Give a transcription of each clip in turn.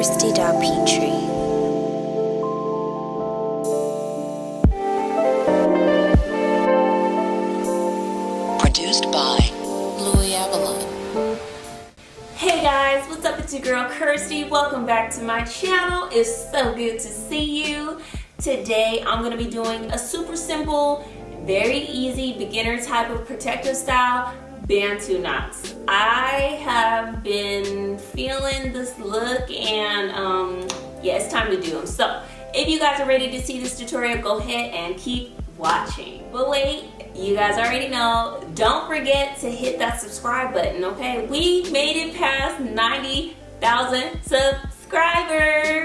Petrie. Produced by Hey guys, what's up? It's your girl Kirsty. Welcome back to my channel. It's so good to see you. Today I'm going to be doing a super simple, very easy beginner type of protective style Bantu knots. I have been feeling this look and yeah, it's time to do them. So if you guys are ready to see this tutorial, go ahead and keep watching. But wait, you guys already know, don't forget to hit that subscribe button, okay? We made it past 90,000 subscribers.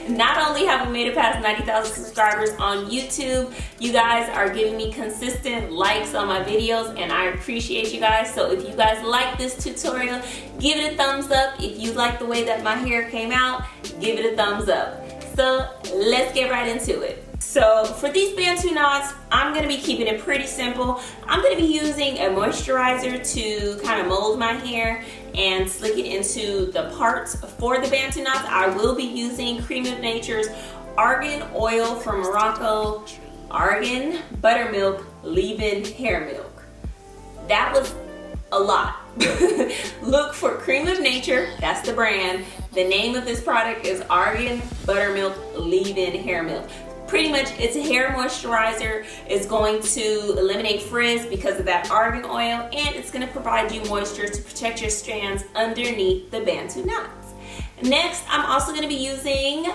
Not only have we made it past 90,000 subscribers on YouTube, you guys are giving me consistent likes on my videos and I appreciate you guys. So if you guys like this tutorial, give it a thumbs up. If you like the way that my hair came out, give it a thumbs up. So let's get right into it. So for these Bantu knots, I'm going to be keeping it pretty simple. I'm going to be using a moisturizer to kind of mold my hair and slick it into the parts for the Bantu knots. I will be using Creme of Nature's Argan Oil from Morocco, Argan Buttermilk Leave-In Hair Milk. That was a lot. Look for Creme of Nature, that's the brand. The name of this product is Argan Buttermilk Leave-In Hair Milk. Pretty much it's a hair moisturizer. It's going to eliminate frizz because of that argan oil, and it's going to provide you moisture to protect your strands underneath the Bantu knots. Next, I'm also going to be using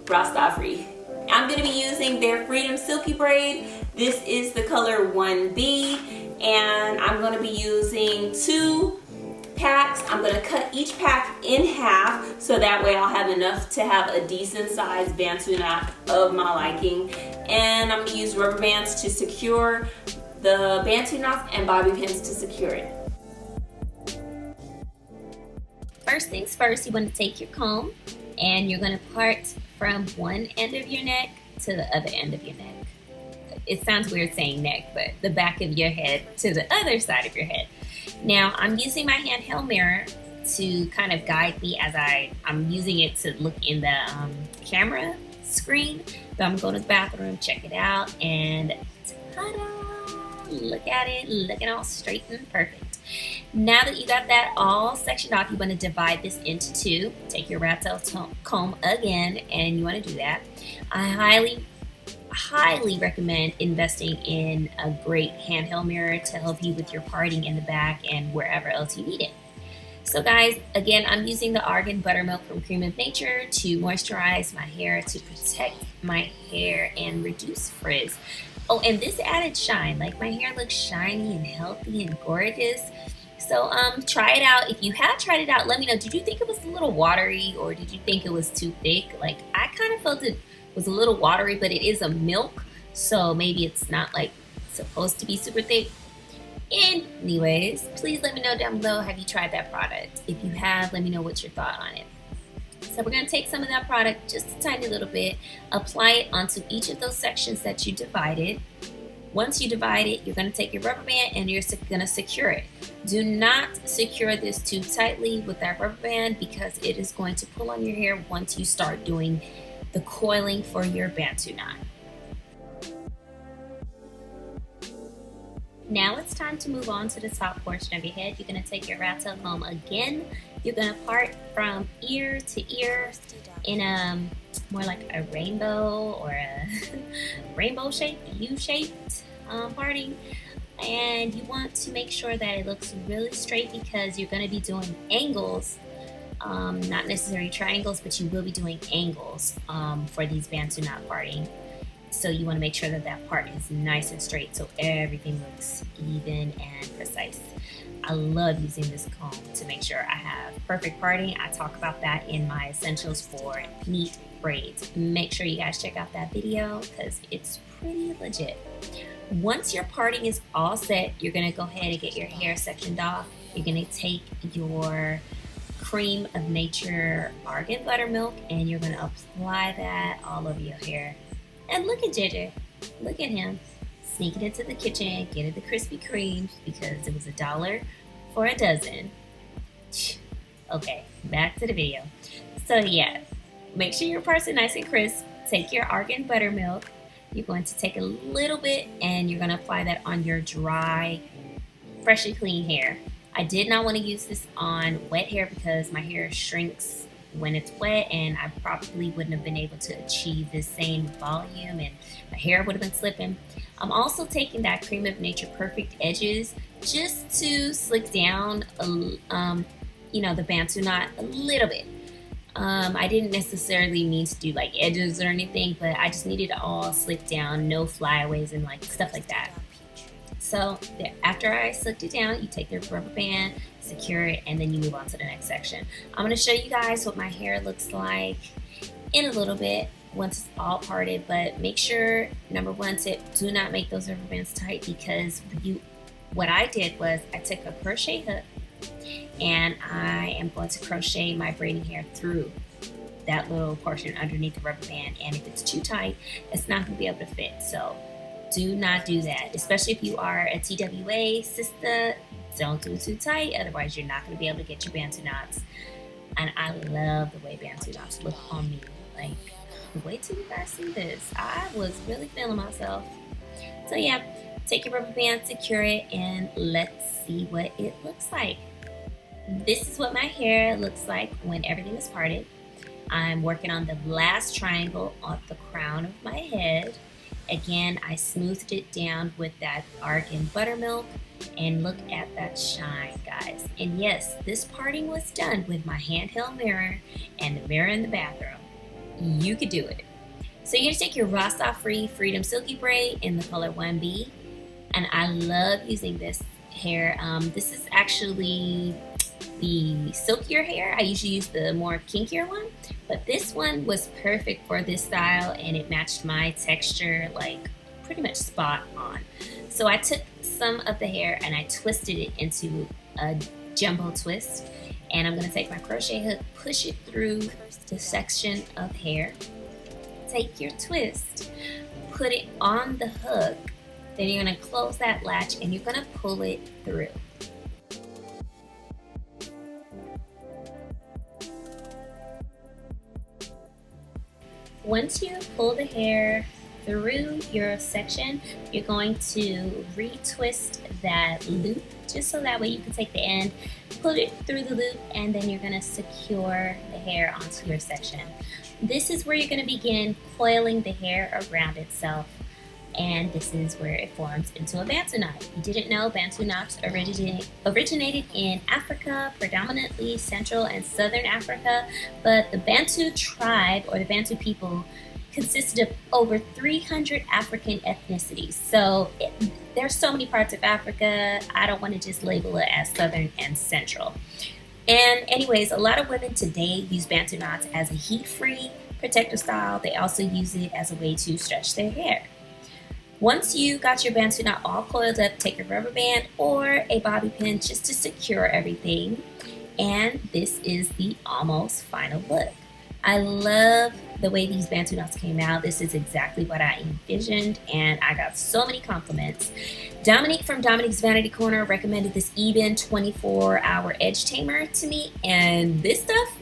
RastAfri. I'm going to be using their Freed'm silky braid. This is the color 1B, and I'm going to be using 2 packs. I'm going to cut each pack in half so that way I'll have enough to have a decent sized Bantu knot of my liking. And I'm going to use rubber bands to secure the Bantu knots and bobby pins to secure it. First things first, you want to take your comb and you're going to part from one end of your neck to the other end of your neck. It sounds weird saying neck, but the back of your head to the other side of your head. Now, I'm using my handheld mirror to kind of guide me as I'm using it to look in the camera screen. So I'm going to the bathroom, check it out, and ta-da! Look at it, looking all straight and perfect. Now that you got that all sectioned off, you want to divide this into 2. Take your rat tail comb again, and you want to do that. I highly recommend investing in a great handheld mirror to help you with your parting in the back and wherever else you need it. So guys, again, I'm using the Argan Buttermilk from Creme of Nature to moisturize my hair, to protect my hair and reduce frizz. Oh, and this added shine, like my hair looks shiny and healthy and gorgeous. So try it out. If you have tried it out, let me know. Did you think it was a little watery or did you think it was too thick? Like I kind of felt it was a little watery, but it is a milk, so maybe it's not like supposed to be super thick. Anyways, please let me know down below, have you tried that product? If you have, let me know what's your thought on it. So we're going to take some of that product, just a tiny little bit, apply it onto each of those sections that you divided. Once you divide it, you're going to take your rubber band and you're going to secure it. Do not secure this too tightly with that rubber band because it is going to pull on your hair once you start doing the coiling for your Bantu knot. Now it's time to move on to the top portion of your head. You're going to take your rat tail comb again. You're going to part from ear to ear in a more like a rainbow or a rainbow shape, U-shaped parting. And you want to make sure that it looks really straight because you're going to be doing angles. Not necessarily triangles, but you will be doing angles for these Bantu knot parting. So you want to make sure that that part is nice and straight so everything looks even and precise. I love using this comb to make sure I have perfect parting. I talk about that in my essentials for neat braids. Make sure you guys check out that video because it's pretty legit. Once your parting is all set, you're going to go ahead and get your hair sectioned off. You're going to take your Creme of Nature Argan Buttermilk and you're going to apply that all over your hair. And look at JJ. Look at him. Sneak it into the kitchen, get it the Krispy Kremes because it was $1 for a dozen. Okay, back to the video. So yeah, make sure your parts are nice and crisp. Take your argan buttermilk. You're going to take a little bit and you're going to apply that on your dry, freshly clean hair. I did not want to use this on wet hair because my hair shrinks when it's wet and I probably wouldn't have been able to achieve the same volume and my hair would have been slipping. I'm also taking that Creme of Nature Perfect edges just to slick down, the Bantu knot a little bit. I didn't necessarily mean to do like edges or anything, but I just needed it all slick down, no flyaways and like stuff like that. So after I slicked it down, you take your rubber band, secure it, and then you move on to the next section. I'm going to show you guys what my hair looks like in a little bit once it's all parted, but make sure, number one tip, do not make those rubber bands tight, because what I did was I took a crochet hook and I am going to crochet my braiding hair through that little portion underneath the rubber band, and if it's too tight, it's not going to be able to fit. So do not do that, especially if you are a TWA sister. Don't do it too tight, otherwise you're not going to be able to get your Bantu knots. And I love the way Bantu knots look on me. Like, wait till you guys see this. I was really feeling myself. So yeah, take your rubber band, secure it, and let's see what it looks like. This is what my hair looks like when everything is parted. I'm working on the last triangle on the crown of my head. Again, I smoothed it down with that argan buttermilk, and look at that shine, guys. And yes, this parting was done with my handheld mirror and the mirror in the bathroom. You could do it. So you're gonna take your RastAfri Freed'm silky braid in the color 1B, and I love using this hair. This is actually the silkier hair. I usually use the more kinkier one, but this one was perfect for this style and it matched my texture like pretty much spot on. So I took some of the hair and I twisted it into a jumbo twist, and I'm going to take my crochet hook, push it through the section of hair, take your twist, put it on the hook, then you're going to close that latch and you're going to pull it through. Once you pull the hair through your section, you're going to retwist that loop just so that way you can take the end, put it through the loop, and then you're going to secure the hair onto your section. This is where you're going to begin coiling the hair around itself, and this is where it forms into a Bantu knot. You didn't know Bantu knots originated in Africa, predominantly Central and Southern Africa, but the Bantu tribe, or the Bantu people, consisted of over 300 African ethnicities. So there's so many parts of Africa, I don't want to just label it as Southern and Central. And anyways, a lot of women today use Bantu knots as a heat-free protective style. They also use it as a way to stretch their hair. Once you got your Bantu knot all coiled up, take a rubber band or a bobby pin just to secure everything. And this is the almost final look. I love the way these Bantu knots came out. This is exactly what I envisioned, and I got so many compliments. Dominique from Dominique's Vanity Corner recommended this EBIN 24-hour edge tamer to me, and this stuff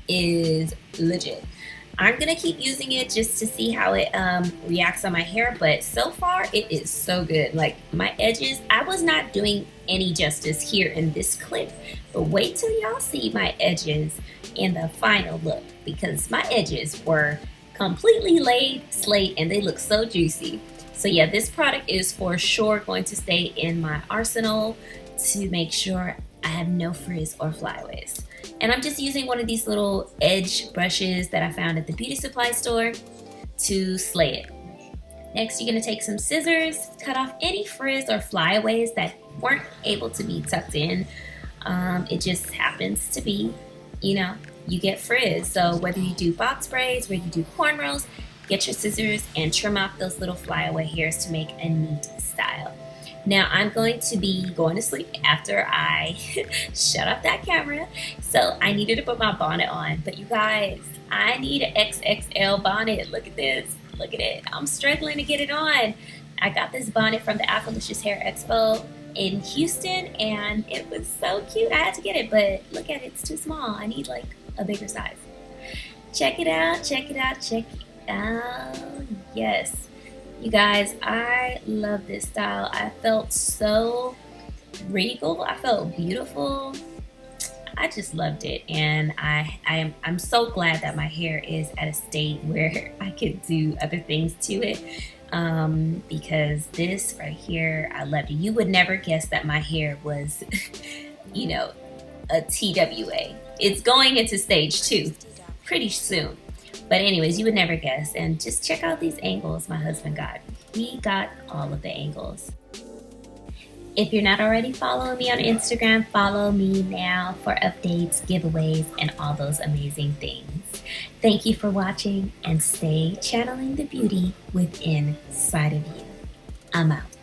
is legit. I'm gonna keep using it just to see how it reacts on my hair, but so far it is so good. Like, my edges, I was not doing any justice here in this clip, but wait till y'all see my edges in the final look, because my edges were completely laid slate and they look so juicy. So yeah, this product is for sure going to stay in my arsenal to make sure I have no frizz or flyaways. And I'm just using one of these little edge brushes that I found at the beauty supply store to slay it. Next, you're gonna take some scissors, cut off any frizz or flyaways that weren't able to be tucked in. It just happens to be, you get frizz. So whether you do box braids, whether you do cornrows, get your scissors and trim off those little flyaway hairs to make a neat style. Now I'm going to be going to sleep after I shut off that camera, so I needed to put my bonnet on. But you guys, I need an XXL bonnet. Look at this, look at it. I'm struggling to get it on. I got this bonnet from the Afrolicious Hair Expo, in Houston, and it was so cute. I had to get it, but look at it, it's too small. I need like a bigger size. Check it out, check it out, check it out. Yes, you guys, I love this style. I felt so regal. I felt beautiful. I just loved it, and I'm so glad that my hair is at a state where I could do other things to it, because this right here, I loved it. You would never guess that my hair was, you know, a TWA. It's going into stage 2 pretty soon, but anyways, you would never guess. And just check out these angles my husband got. He got all of the angles. If you're not already following me on Instagram, follow me now for updates, giveaways, and all those amazing things. Thank you for watching, and stay channeling the beauty within inside of you. I'm out.